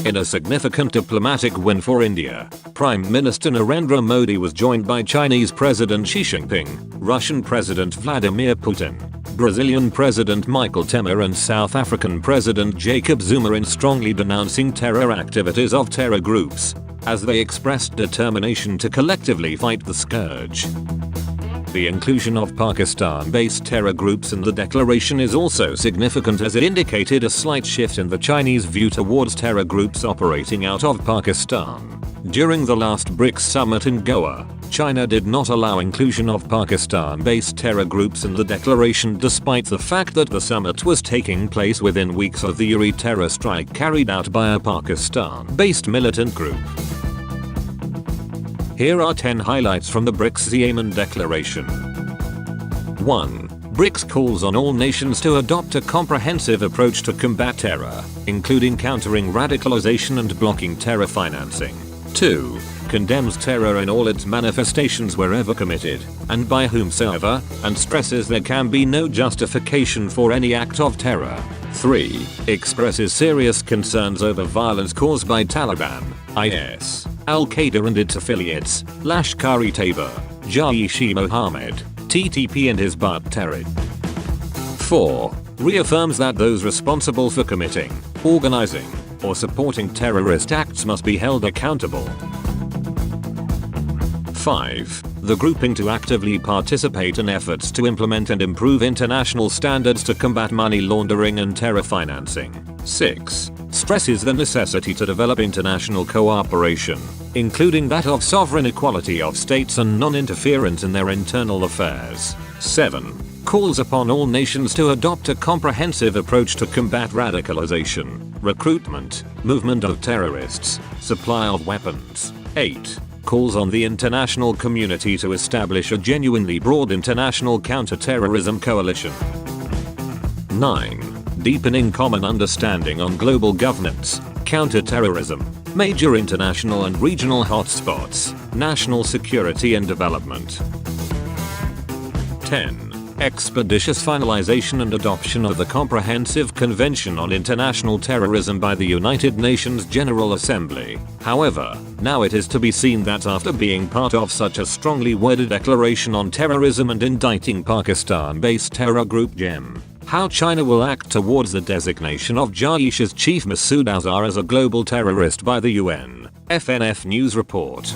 In a significant diplomatic win for India, Prime Minister Narendra Modi was joined by Chinese President Xi Jinping, Russian President Vladimir Putin, Brazilian President Michel Temer and South African President Jacob Zuma in strongly denouncing terror activities of terror groups, as they expressed determination to collectively fight the scourge. The inclusion of Pakistan-based terror groups in the declaration is also significant as it indicated a slight shift in the Chinese view towards terror groups operating out of Pakistan. During the last BRICS summit in Goa, China did not allow inclusion of Pakistan-based terror groups in the declaration despite the fact that the summit was taking place within weeks of the Uri terror strike carried out by a Pakistan-based militant group. Here are 10 highlights from the BRICS Xiamen Declaration. 1. BRICS calls on all nations to adopt a comprehensive approach to combat terror, including countering radicalization and blocking terror financing. 2. Condemns terror in all its manifestations wherever committed, and by whomsoever, and stresses there can be no justification for any act of terror. 3. Expresses serious concerns over violence caused by Taliban, IS, Al-Qaeda and its affiliates, Lashkar-e-Taiba, Jaish-e-Mohammed, TTP and Hizb ut-Tahrir. 4. Reaffirms that those responsible for committing, organizing, or supporting terrorist acts must be held accountable. 5. The grouping to actively participate in efforts to implement and improve international standards to combat money laundering and terror financing. 6. Stresses the necessity to develop international cooperation, including that of sovereign equality of states and non-interference in their internal affairs. 7. Calls upon all nations to adopt a comprehensive approach to combat radicalization, recruitment, movement of terrorists, supply of weapons. 8. Calls on the international community to establish a genuinely broad international counter-terrorism coalition. 9. Deepening common understanding on global governance, counter-terrorism, major international and regional hotspots, national security and development. 10. Expeditious finalization and adoption of the Comprehensive Convention on International Terrorism by the United Nations General Assembly. However, now it is to be seen that after being part of such a strongly worded declaration on terrorism and indicting Pakistan-based terror group JEM, how China will act towards the designation of Jaish's chief Masood Azhar as a global terrorist by the UN. FNF News Report.